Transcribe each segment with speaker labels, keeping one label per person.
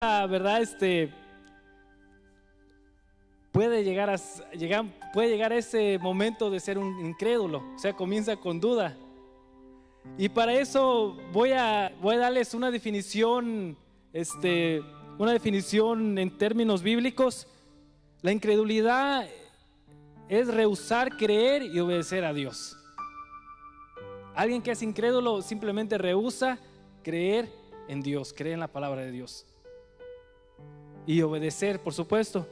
Speaker 1: ¿verdad? Puede llegar a ese momento de ser un incrédulo, o sea, comienza con duda. Y para eso voy a darles una definición en términos bíblicos. La incredulidad es rehusar creer y obedecer a Dios. Alguien que es incrédulo simplemente rehúsa creer en Dios, creer en la palabra de Dios y obedecer, por supuesto.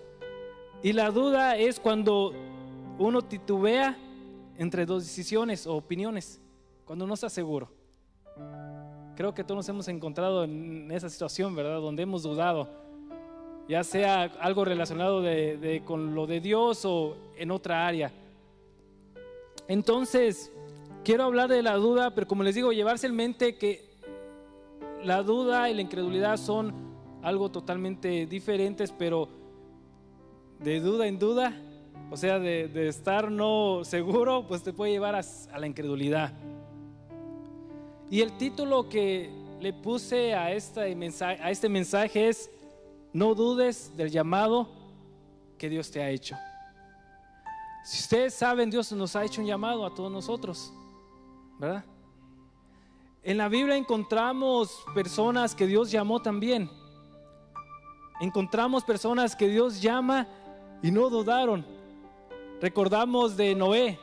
Speaker 1: Y la duda es cuando uno titubea entre dos decisiones o opiniones, cuando no está seguro. Creo que todos nos hemos encontrado en esa situación, ¿verdad? Donde hemos dudado, ya sea algo relacionado con lo de Dios o en otra área. Entonces, quiero hablar de la duda, pero como les digo, llevarse en mente que la duda y la incredulidad son algo totalmente diferentes, pero de duda en duda, o sea, de estar no seguro, pues te puede llevar a la incredulidad. Y el título que le puse a este mensaje es: no dudes del llamado que Dios te ha hecho. Si ustedes saben, Dios nos ha hecho un llamado a todos nosotros, ¿verdad? En la Biblia encontramos personas que Dios llamó también. Encontramos personas que Dios llama y no dudaron. Recordamos de Noé.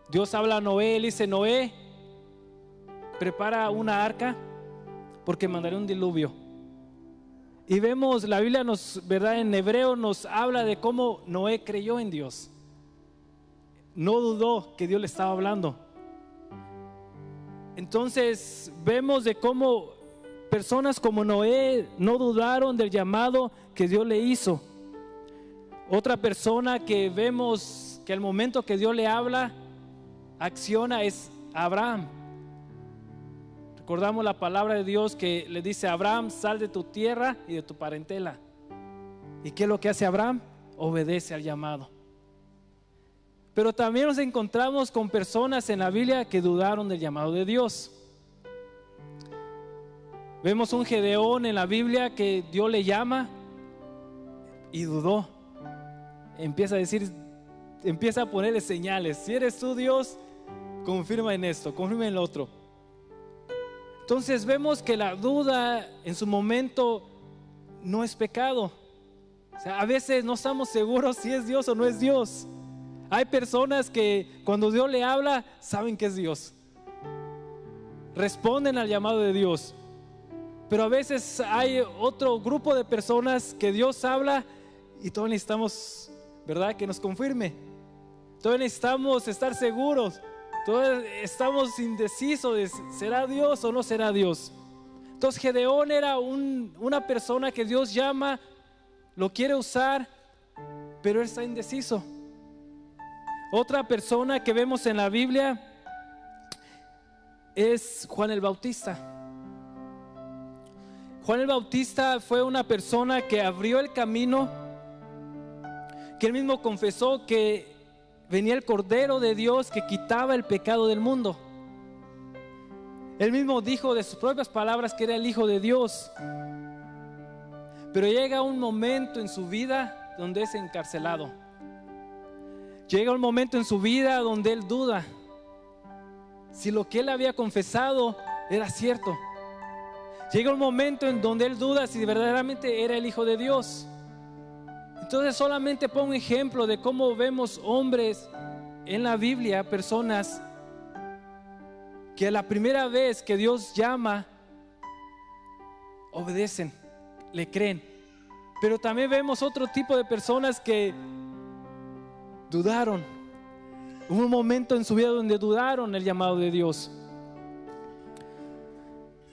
Speaker 1: Dios habla a Noé, él dice: Noé, prepara una arca porque mandaré un diluvio. Y vemos, la Biblia ¿verdad? En hebreo nos habla de cómo Noé creyó en Dios. No dudó que Dios le estaba hablando. Entonces vemos de cómo personas como Noé no dudaron del llamado que Dios le hizo. Otra persona que vemos que al momento que Dios le habla, acciona, es Abraham. Recordamos la palabra de Dios que le dice a Abraham: sal de tu tierra y de tu parentela. ¿Y qué es lo que hace Abraham? Obedece al llamado. Pero también nos encontramos con personas en la Biblia que dudaron del llamado de Dios. Vemos un Gedeón en la Biblia que Dios le llama y dudó. Empieza a ponerle señales. Si eres tú, Dios, confirma en esto, confirma en lo otro. Entonces vemos que la duda en su momento no es pecado. O sea, a veces no estamos seguros si es Dios o no es Dios. Hay personas que cuando Dios le habla saben que es Dios, responden al llamado de Dios. Pero a veces hay otro grupo de personas que Dios habla y todos necesitamos, ¿verdad?, que nos confirme. Todos necesitamos estar seguros. Todos estamos indecisos de ¿será Dios o no será Dios? Entonces Gedeón era una persona que Dios llama, lo quiere usar, pero él está indeciso. Otra persona que vemos en la Biblia es Juan el Bautista. Juan el Bautista fue una persona que abrió el camino, que él mismo confesó que venía el Cordero de Dios que quitaba el pecado del mundo. Él mismo dijo de sus propias palabras que era el Hijo de Dios. Pero llega un momento en su vida donde es encarcelado. Llega un momento en su vida donde él duda si lo que él había confesado era cierto. Llega un momento en donde él duda si verdaderamente era el Hijo de Dios. Entonces solamente pongo un ejemplo de cómo vemos hombres en la Biblia, personas que a la primera vez que Dios llama, obedecen, le creen. Pero también vemos otro tipo de personas que dudaron. Hubo un momento en su vida donde dudaron el llamado de Dios.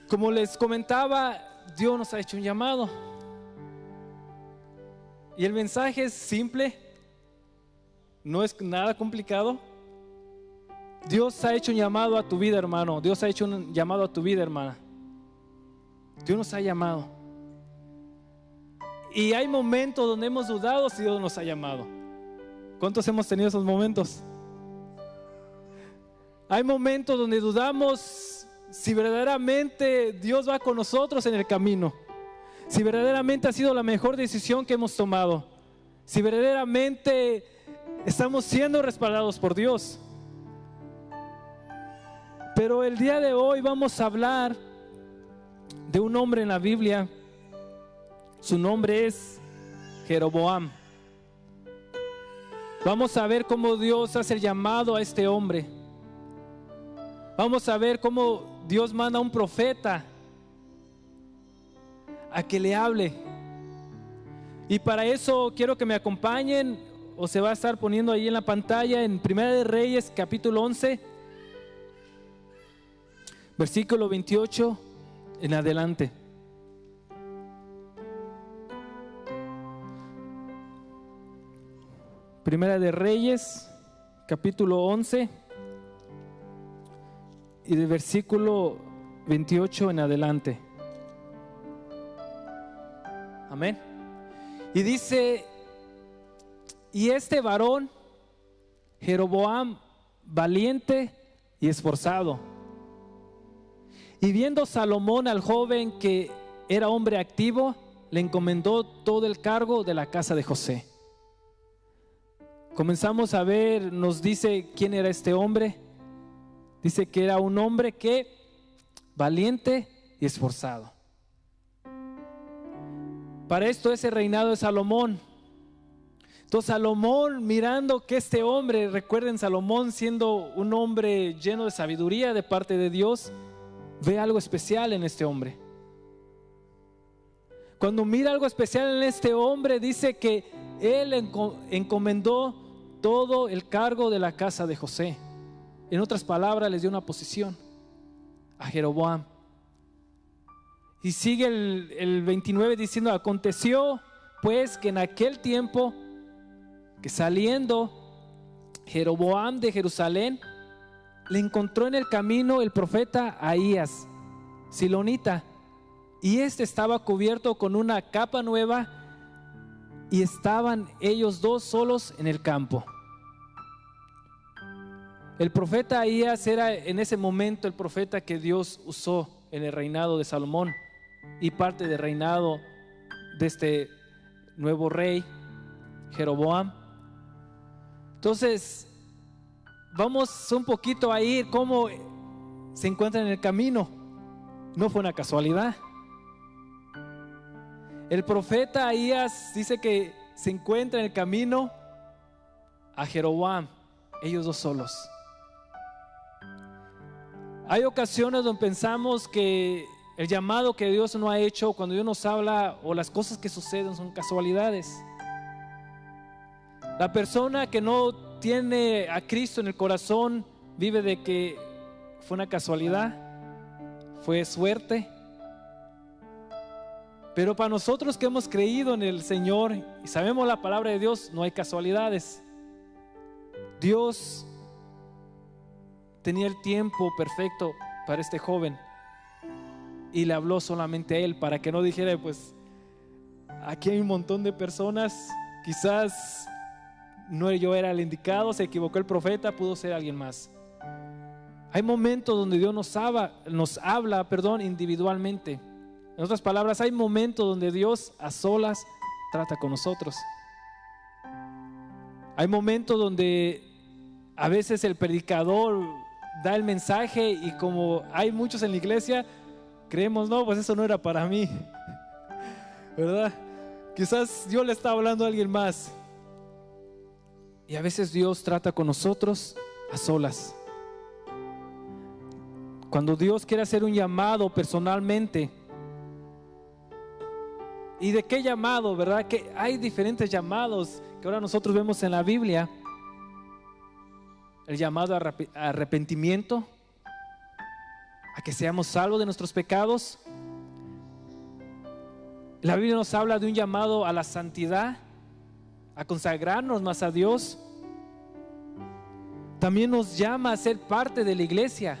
Speaker 1: Como les comentaba, Dios nos ha hecho un llamado. Y el mensaje es simple, no es nada complicado. Dios ha hecho un llamado a tu vida, hermano. Dios ha hecho un llamado a tu vida, hermana. Dios nos ha llamado. Y hay momentos donde hemos dudado si Dios nos ha llamado. ¿Cuántos hemos tenido esos momentos? Hay momentos donde dudamos si verdaderamente Dios va con nosotros en el camino. si verdaderamente ha sido la mejor decisión que hemos tomado, si verdaderamente estamos siendo respaldados por Dios. Pero el día de hoy vamos a hablar de un hombre en la Biblia. Su nombre es Jeroboam. Vamos a ver cómo Dios hace el llamado a este hombre. Vamos a ver cómo Dios manda a un profeta a que le hable. Y para eso quiero que me acompañen, o se va a estar poniendo ahí en la pantalla, en Primera de Reyes, capítulo 11, versículo 28 en adelante. Primera de Reyes, capítulo 11, y del versículo 28 en adelante. Amén. Y dice: y este varón, Jeroboam, valiente y esforzado, y viendo Salomón al joven que era hombre activo, le encomendó todo el cargo de la casa de José. Comenzamos a ver, nos dice quién era este hombre. Dice que era un hombre que valiente y esforzado. Para esto es el reinado de Salomón. Entonces Salomón, mirando que este hombre, recuerden, Salomón siendo un hombre lleno de sabiduría de parte de Dios, ve algo especial en este hombre. Cuando mira algo especial en este hombre, dice que él encomendó todo el cargo de la casa de José. En otras palabras, les dio una posición a Jeroboam. Y sigue el 29 diciendo: aconteció pues que en aquel tiempo, que saliendo Jeroboam de Jerusalén, le encontró en el camino el profeta Ahías, silonita, y este estaba cubierto con una capa nueva, y estaban ellos dos solos en el campo. El profeta Ahías era en ese momento el profeta que Dios usó en el reinado de Salomón y parte del reinado de este nuevo rey, Jeroboam. Entonces, vamos un poquito a ir cómo se encuentra en el camino. No fue una casualidad. El profeta Ahías dice que se encuentra en el camino a Jeroboam, ellos dos solos. Hay ocasiones donde pensamos que el llamado que Dios no ha hecho, cuando Dios nos habla, o las cosas que suceden, son casualidades. La persona que no tiene a Cristo en el corazón vive de que fue una casualidad, fue suerte. Pero para nosotros que hemos creído en el Señor y sabemos la palabra de Dios, no hay casualidades. Dios tenía el tiempo perfecto para este joven y le habló solamente a él, para que no dijera: pues aquí hay un montón de personas, quizás no yo era el indicado, se equivocó el profeta, pudo ser alguien más. Hay momentos donde Dios nos habla individualmente. En otras palabras, hay momentos donde Dios a solas trata con nosotros. Hay momentos donde a veces el predicador da el mensaje y como hay muchos en la iglesia, creemos: no, pues eso no era para mí, ¿verdad? Quizás Dios le está hablando a alguien más. Y a veces Dios trata con nosotros a solas. Cuando Dios quiere hacer un llamado personalmente. ¿Y de qué llamado, verdad? Que hay diferentes llamados que ahora nosotros vemos en la Biblia. El llamado a arrepentimiento, a que seamos salvos de nuestros pecados. La Biblia nos habla de un llamado a la santidad, a consagrarnos más a Dios. También nos llama a ser parte de la iglesia,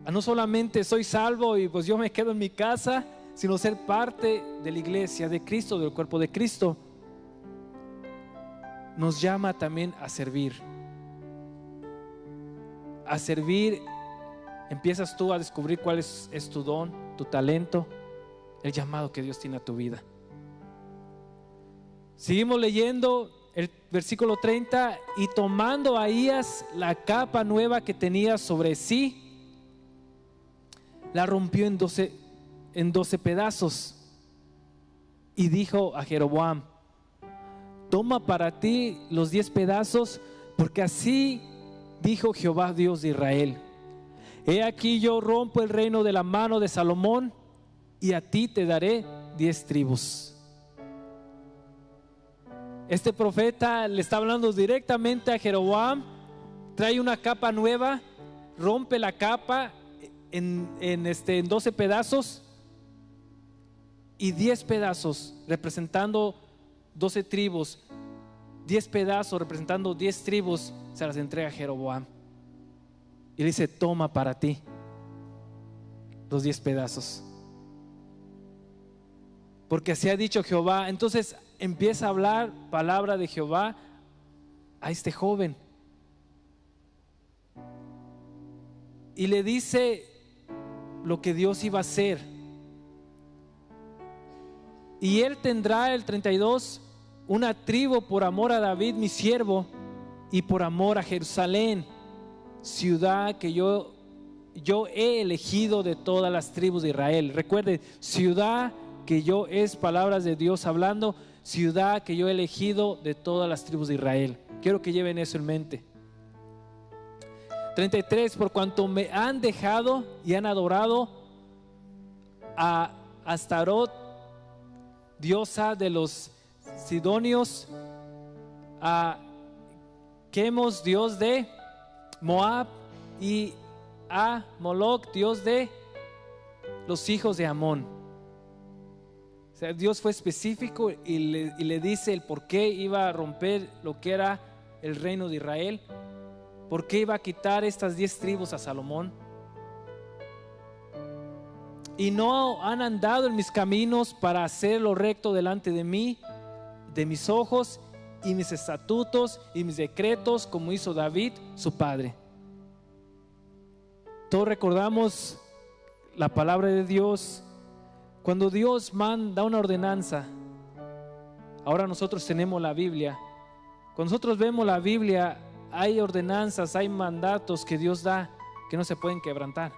Speaker 1: a no solamente soy salvo y pues yo me quedo en mi casa, sino ser parte de la iglesia de Cristo, del cuerpo de Cristo. Nos llama también a servir. A servir, empiezas tú a descubrir cuál es tu don, tu talento, el llamado que Dios tiene a tu vida. Seguimos leyendo el versículo 30. Y tomando Ahías la capa nueva que tenía sobre sí, la rompió en 12 pedazos. Y dijo a Jeroboam: toma para ti los 10 pedazos, porque así dijo Jehová Dios de Israel: he aquí yo rompo el reino de la mano de Salomón, y a ti te daré 10 tribus. Este profeta le está hablando directamente a Jeroboam. Trae una capa nueva, rompe la capa en 12 pedazos, y 10 pedazos representando 12 tribus, 10 pedazos representando 10 tribus, se las entrega a Jeroboam. Y le dice: toma para ti los 10 pedazos, porque así ha dicho Jehová. Entonces empieza a hablar palabra de Jehová a este joven, y le dice lo que Dios iba a hacer. Y él tendrá, el 32, una tribu por amor a David mi siervo, y por amor a Jerusalén, ciudad que yo he elegido de todas las tribus de Israel. Recuerden, ciudad que yo, es palabras de Dios hablando, ciudad que yo he elegido de todas las tribus de Israel. Quiero que lleven eso en mente. 33, por cuanto me han dejado y han adorado a Astarot, diosa de los sidonios, a Quemos, dios de Moab, y a Moloc, dios de los hijos de Amón. O sea, Dios fue específico y le dice el por qué iba a romper lo que era el reino de Israel, por qué iba a quitar estas 10 tribus a Salomón. Y no han andado en mis caminos para hacer lo recto delante de mí, de mis ojos, y mis estatutos y mis decretos, como hizo David su padre. Todos recordamos la palabra de Dios. Cuando Dios da una ordenanza, ahora nosotros tenemos la Biblia. Cuando nosotros vemos la Biblia, hay ordenanzas, hay mandatos que Dios da que no se pueden quebrantar.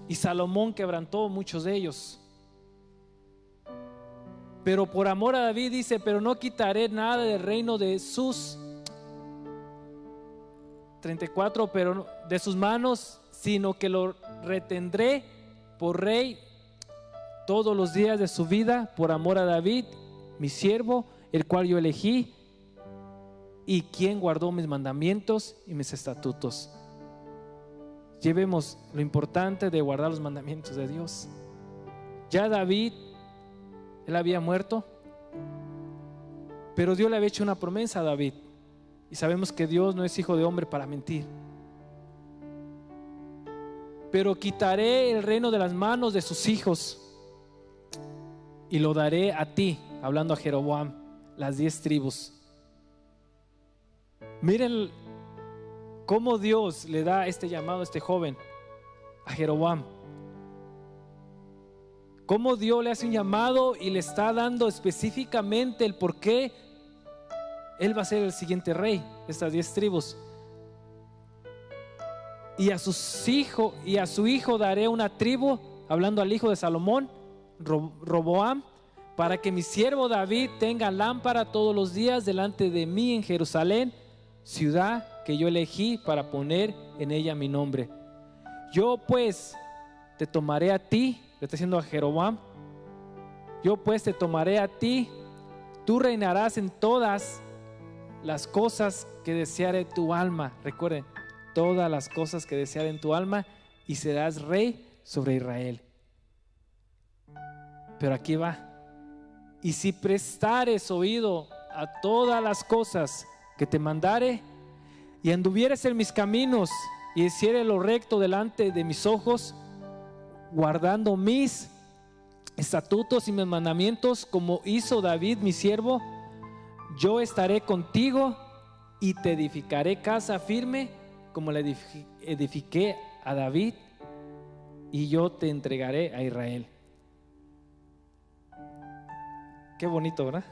Speaker 1: Y Salomón quebrantó muchos de ellos. Pero por amor a David dice: pero no quitaré nada del reino de sus 34, pero de sus manos, sino que lo retendré por rey todos los días de su vida, por amor a David, mi siervo, el cual yo elegí, y quien guardó mis mandamientos y mis estatutos. Llevemos lo importante de guardar los mandamientos de Dios. Ya David, él había muerto, pero Dios le había hecho una promesa a David, y sabemos que Dios no es hijo de hombre para mentir. Pero quitaré el reino de las manos de sus hijos y lo daré a ti, hablando a Jeroboam, las 10 tribus. Miren cómo Dios le da este llamado a este joven, a Jeroboam. Cómo Dios le hace un llamado y le está dando específicamente el por qué él va a ser el siguiente rey de estas 10 tribus. Y a su hijo daré una tribu, hablando al hijo de Salomón, Roboam, para que mi siervo David tenga lámpara todos los días delante de mí en Jerusalén, ciudad que yo elegí para poner en ella mi nombre. Yo pues te tomaré a ti, le está diciendo a Jeroboam, yo pues te tomaré a ti, tú reinarás en todas las cosas que deseare tu alma. Recuerden, todas las cosas que desearen tu alma, y serás rey sobre Israel. Pero aquí va: y si prestares oído a todas las cosas que te mandare, y anduvieres en mis caminos, y hicieres lo recto delante de mis ojos, guardando mis estatutos y mis mandamientos, como hizo David mi siervo, yo estaré contigo y te edificaré casa firme, como la edifiqué a David, y yo te entregaré a Israel. Qué bonito, ¿verdad?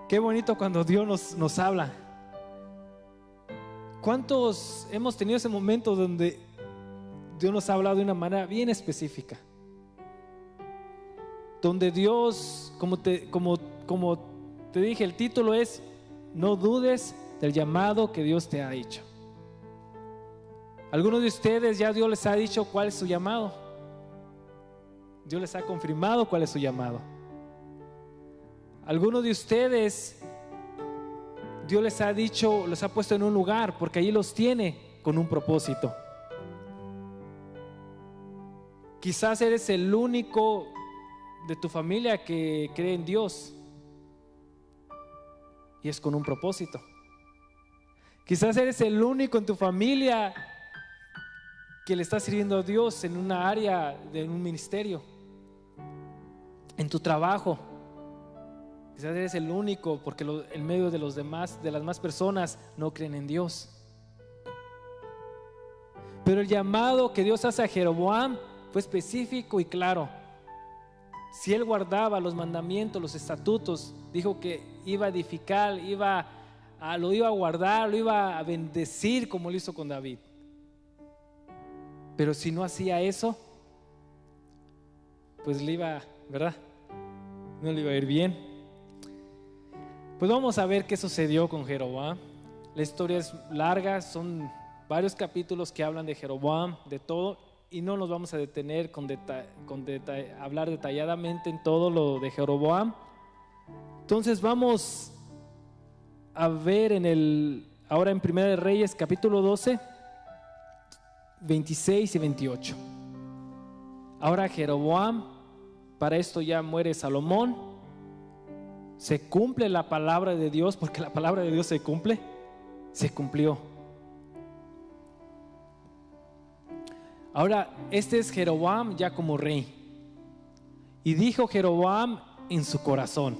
Speaker 1: Qué bonito cuando Dios nos habla. ¿Cuántos hemos tenido ese momento donde Dios nos ha hablado de una manera bien específica? Donde Dios, como te dije, el título es: no dudes del llamado que Dios te ha hecho. Algunos de ustedes ya Dios les ha dicho cuál es su llamado. Dios les ha confirmado cuál es su llamado. Algunos de ustedes Dios les ha dicho, los ha puesto en un lugar porque allí los tiene con un propósito. Quizás eres el único de tu familia que cree en Dios y es con un propósito. Quizás eres el único en tu familia que le está sirviendo a Dios en una área de un ministerio, en tu trabajo. Quizás eres el único porque en medio de las demás personas no creen en Dios. Pero el llamado que Dios hace a Jeroboam fue específico y claro. Si él guardaba los mandamientos, los estatutos, dijo que iba a edificar, lo iba a guardar, lo iba a bendecir como lo hizo con David. Pero si no hacía eso, pues ¿verdad? No le iba a ir bien. Pues vamos a ver qué sucedió con Jeroboam. La historia es larga, son varios capítulos que hablan de Jeroboam, de todo, y no nos vamos a detener hablar detalladamente en todo lo de Jeroboam. Entonces vamos a ver ahora en Primera de Reyes capítulo 12, 26 y 28. Ahora Jeroboam, para esto ya muere Salomón. Se cumple la palabra de Dios, porque la palabra de Dios se cumplió. Ahora este es Jeroboam ya como rey. Y dijo Jeroboam en su corazón: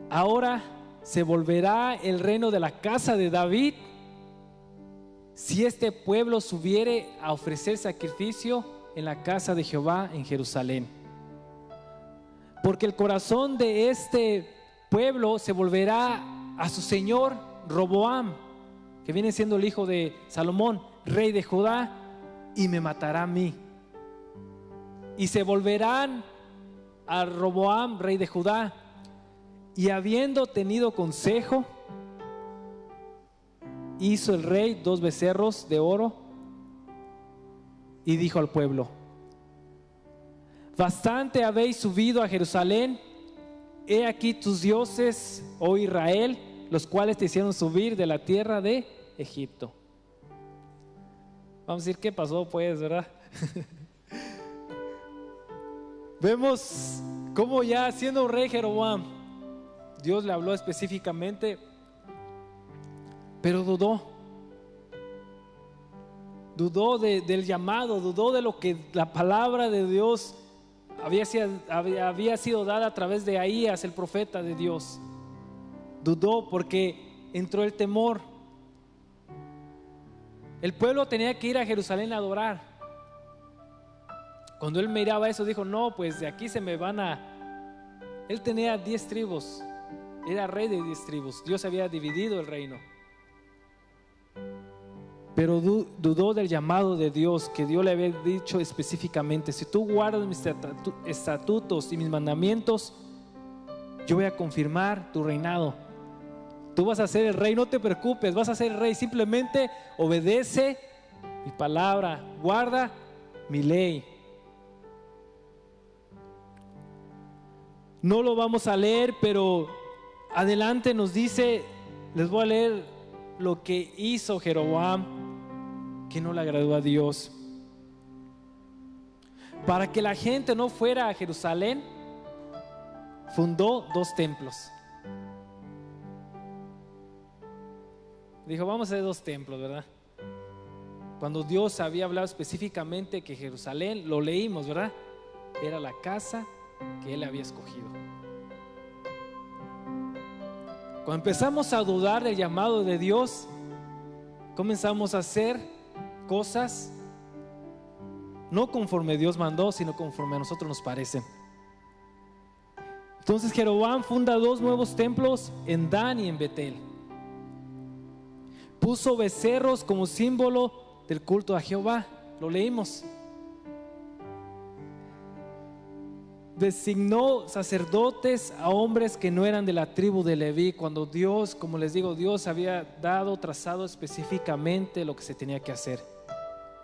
Speaker 1: ahora se volverá el reino de la casa de David si este pueblo subiere a ofrecer sacrificio en la casa de Jehová en Jerusalén. Porque el corazón de este pueblo se volverá a su señor Roboam, que viene siendo el hijo de Salomón, rey de Judá, y me matará a mí. Y se volverán a Roboam, rey de Judá, y habiendo tenido consejo, hizo el rey 2 becerros de oro y dijo al pueblo: bastante habéis subido a Jerusalén, he aquí tus dioses, oh Israel, los cuales te hicieron subir de la tierra de Egipto. Vamos a decir qué pasó pues, ¿verdad? Vemos cómo ya siendo rey Jeroboam, Dios le habló específicamente, pero dudó del llamado, dudó de lo que la palabra de Dios había sido dada a través de Ahías, el profeta de Dios. Dudó porque entró el temor. El pueblo tenía que ir a Jerusalén a adorar. Cuando él miraba eso, dijo: no, pues de aquí se me van a... Él tenía 10 tribus, era rey de 10 tribus. Dios había dividido el reino. Pero dudó del llamado de Dios, que Dios le había dicho específicamente: si tú guardas mis estatutos y mis mandamientos, yo voy a confirmar tu reinado. Tú vas a ser el rey, no te preocupes, vas a ser el rey. Simplemente obedece mi palabra, guarda mi ley. No lo vamos a leer, pero adelante nos dice, les voy a leer lo que hizo Jeroboam, que no le agradó a Dios. Para que la gente no fuera a Jerusalén, fundó 2 templos. Dijo: vamos a hacer 2 templos, ¿verdad? Cuando Dios había hablado específicamente que Jerusalén, lo leímos, ¿verdad? Era la casa que Él había escogido. Cuando empezamos a dudar del llamado de Dios, comenzamos a hacer cosas no conforme Dios mandó, sino conforme a nosotros nos parece. Entonces Jeroboam funda 2 nuevos templos en Dan y en Betel. Puso becerros como símbolo del culto a Jehová. Lo leímos. Designó sacerdotes a hombres que no eran de la tribu de Leví, cuando Dios, como les digo, Dios había trazado específicamente lo que se tenía que hacer.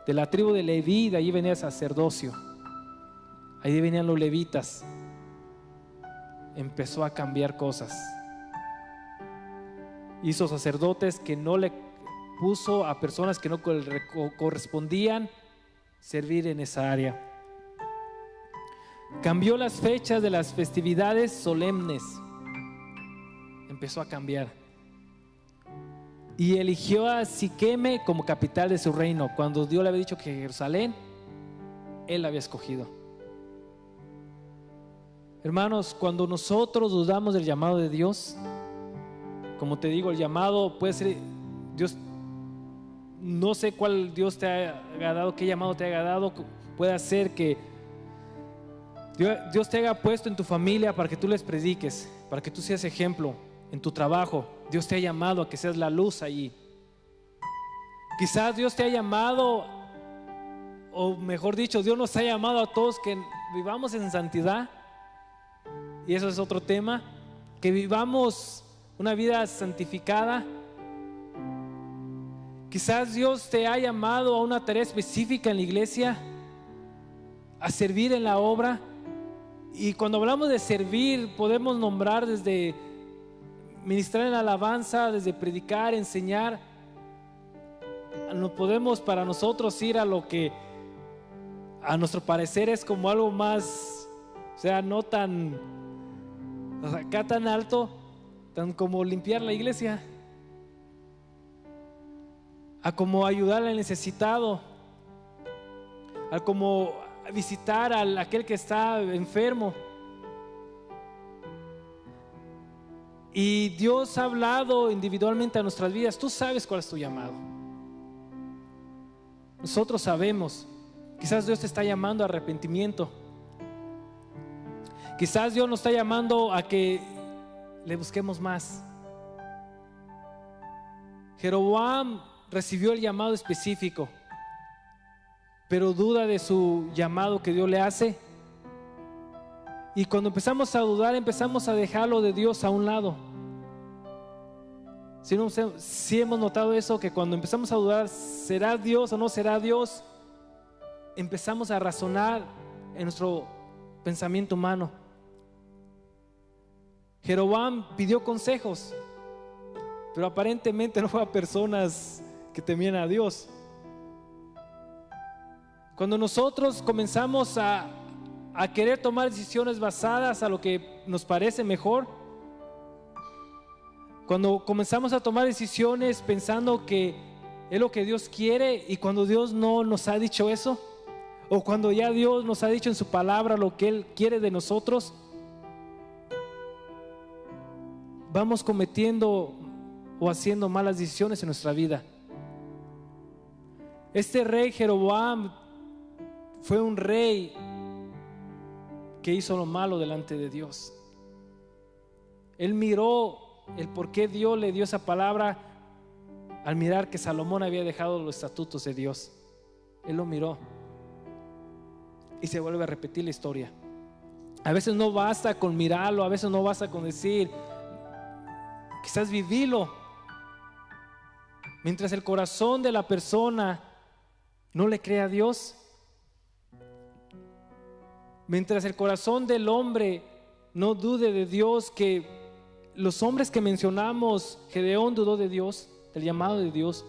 Speaker 1: De la tribu de Leví, de allí venía el sacerdocio, ahí venían los levitas. Empezó a cambiar cosas. Hizo sacerdotes que no le puso a personas que no correspondían servir en esa área. Cambió las fechas de las festividades solemnes. Empezó a cambiar. Y eligió a Siqueme como capital de su reino. Cuando Dios le había dicho que Jerusalén, Él la había escogido. Hermanos, cuando nosotros dudamos del llamado de Dios, como te digo, el llamado puede ser Dios. No sé cuál Dios te haya dado, qué llamado te haya dado. Puede ser que Dios te haya puesto en tu familia para que tú les prediques, para que tú seas ejemplo. En tu trabajo, Dios te ha llamado a que seas la luz allí. Quizás Dios te ha llamado, o mejor dicho, Dios nos ha llamado a todos que vivamos en santidad. Y eso es otro tema, que vivamos una vida santificada. Quizás Dios te ha llamado a una tarea específica en la iglesia, a servir en la obra. Y cuando hablamos de servir, podemos nombrar desde ministrar en alabanza, desde predicar, enseñar. No podemos para nosotros ir a lo que a nuestro parecer es como algo más, o sea, no tan acá tan alto, tan como limpiar la iglesia, a como ayudar al necesitado, a como visitar a aquel que está enfermo. Y Dios ha hablado individualmente a nuestras vidas. Tú sabes cuál es tu llamado. Nosotros sabemos. Quizás Dios te está llamando a arrepentimiento. Quizás Dios nos está llamando a que le busquemos más. Jeroboam recibió el llamado específico, pero duda de su llamado que Dios le hace. Y cuando empezamos a dudar, empezamos a dejarlo de Dios a un lado. Si hemos notado eso, que cuando empezamos a dudar, ¿será Dios o no será Dios? Empezamos a razonar en nuestro pensamiento humano. Jeroboam pidió consejos, pero aparentemente no fue a personas que temían a Dios. Cuando nosotros comenzamos a querer tomar decisiones basadas a lo que nos parece mejor, cuando comenzamos a tomar decisiones pensando que es lo que Dios quiere, y cuando Dios no nos ha dicho eso, o cuando ya Dios nos ha dicho en su palabra lo que Él quiere de nosotros, vamos cometiendo o haciendo malas decisiones en nuestra vida. Este rey Jeroboam fue un rey que hizo lo malo delante de Dios. Él miró el por qué Dios le dio esa palabra al mirar que Salomón había dejado los estatutos de Dios. Él lo miró y se vuelve a repetir la historia. A veces no basta con mirarlo, a veces no basta con decir, quizás vivirlo. Mientras el corazón de la persona no le cree a Dios, mientras el corazón del hombre no dude de Dios, que los hombres que mencionamos, Gedeón dudó de Dios, del llamado de Dios.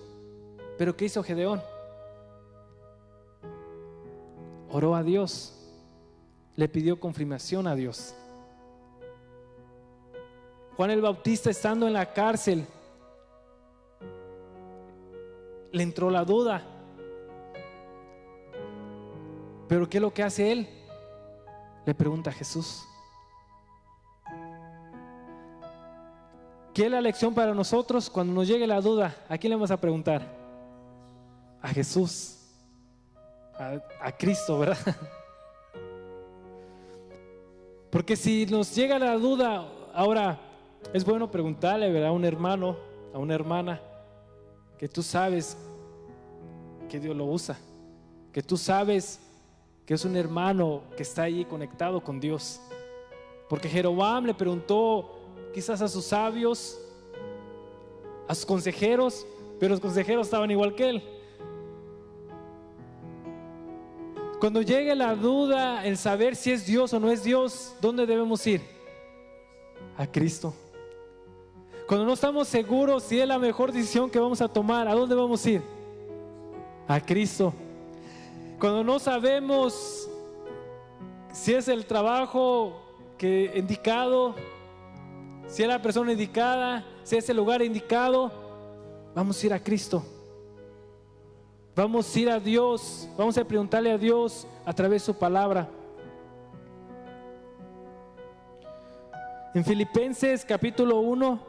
Speaker 1: Pero ¿qué hizo Gedeón? Oró a Dios, le pidió confirmación a Dios. Juan el Bautista, estando en la cárcel, le entró la duda. Pero ¿qué es lo que hace él? Le pregunta a Jesús. ¿Qué es la lección para nosotros cuando nos llegue la duda? ¿A quién le vamos a preguntar? A Jesús. a Cristo, ¿verdad? Porque si nos llega la duda, ahora es bueno preguntarle, ¿verdad? A un hermano, a una hermana, que tú sabes que Dios lo usa, que tú sabes que es un hermano que está ahí conectado con Dios. Porque Jeroboam le preguntó quizás a sus sabios, a sus consejeros, pero los consejeros estaban igual que él. Cuando llegue la duda, el saber si es Dios o no es Dios, ¿dónde debemos ir? A Cristo. Cuando no estamos seguros si es la mejor decisión que vamos a tomar, ¿a dónde vamos a ir? A Cristo. Cuando no sabemos si es el trabajo indicado, si es la persona indicada, si es el lugar indicado, vamos a ir a Cristo. Vamos a ir a Dios, vamos a preguntarle a Dios a través de su palabra. En Filipenses capítulo 1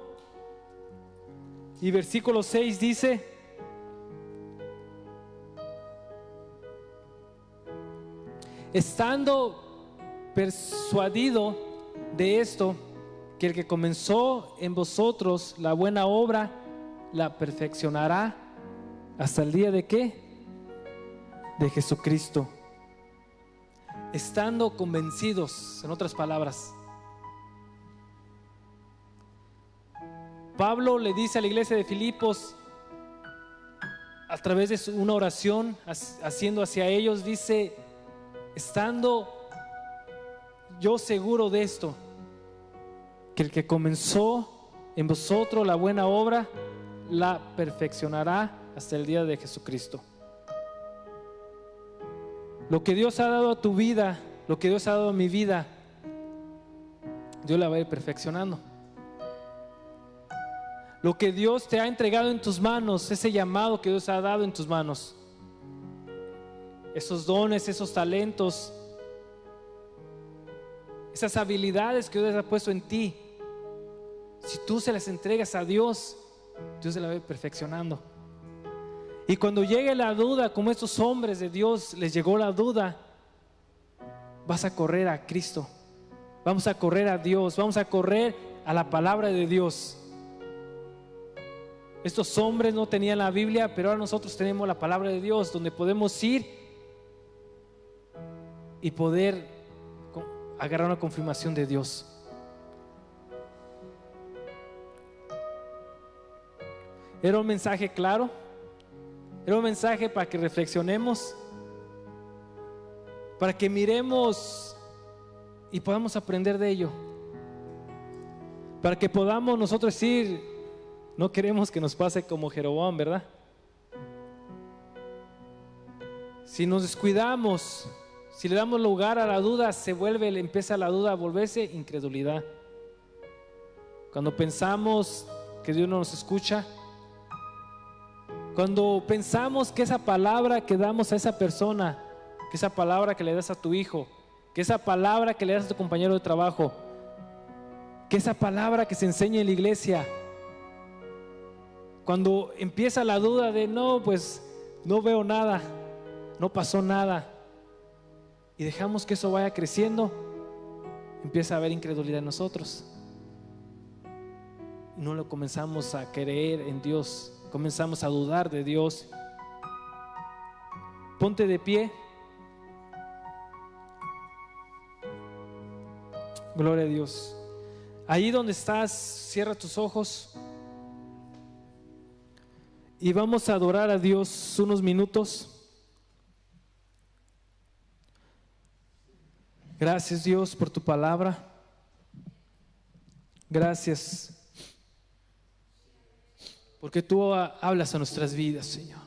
Speaker 1: y versículo 6 dice: estando persuadido de esto, que el que comenzó en vosotros la buena obra, la perfeccionará hasta el día de ¿qué? De Jesucristo. Estando convencidos, en otras palabras. Pablo le dice a la iglesia de Filipos, a través de una oración haciendo hacia ellos, dice: estando yo seguro de esto, que el que comenzó en vosotros la buena obra, la perfeccionará hasta el día de Jesucristo. Lo que Dios ha dado a tu vida, lo que Dios ha dado a mi vida, Dios la va a ir perfeccionando. Lo que Dios te ha entregado en tus manos, ese llamado que Dios ha dado en tus manos, esos dones, esos talentos, esas habilidades que Dios ha puesto en ti, si tú se las entregas a Dios, Dios se las va a ir perfeccionando. Y cuando llegue la duda, como estos hombres de Dios les llegó la duda, vas a correr a Cristo, vamos a correr a Dios, vamos a correr a la palabra de Dios. Estos hombres no tenían la Biblia, pero ahora nosotros tenemos la palabra de Dios, donde podemos ir y poder agarrar una confirmación de Dios. Era un mensaje claro, era un mensaje para que reflexionemos, para que miremos y podamos aprender de ello, para que podamos nosotros decir: no queremos que nos pase como Jeroboam, ¿verdad? Si nos descuidamos, si le damos lugar a la duda, empieza la duda a volverse incredulidad. Cuando pensamos que Dios no nos escucha, cuando pensamos que esa palabra que damos a esa persona, que esa palabra que le das a tu hijo, que esa palabra que le das a tu compañero de trabajo, que esa palabra que se enseña en la iglesia, cuando empieza la duda de no, pues no veo nada, no pasó nada, y dejamos que eso vaya creciendo, empieza a haber incredulidad en nosotros. Y no lo comenzamos a creer en Dios, comenzamos a dudar de Dios. Ponte de pie. Gloria a Dios. Ahí donde estás, cierra tus ojos y vamos a adorar a Dios unos minutos. Gracias, Dios, por tu palabra. Gracias porque tú hablas a nuestras vidas, Señor.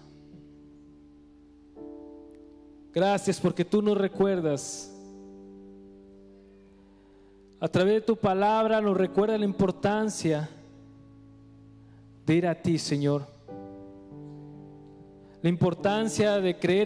Speaker 1: Gracias porque tú nos recuerdas. A través de tu palabra nos recuerda la importancia de ir a ti, Señor. La importancia de creer en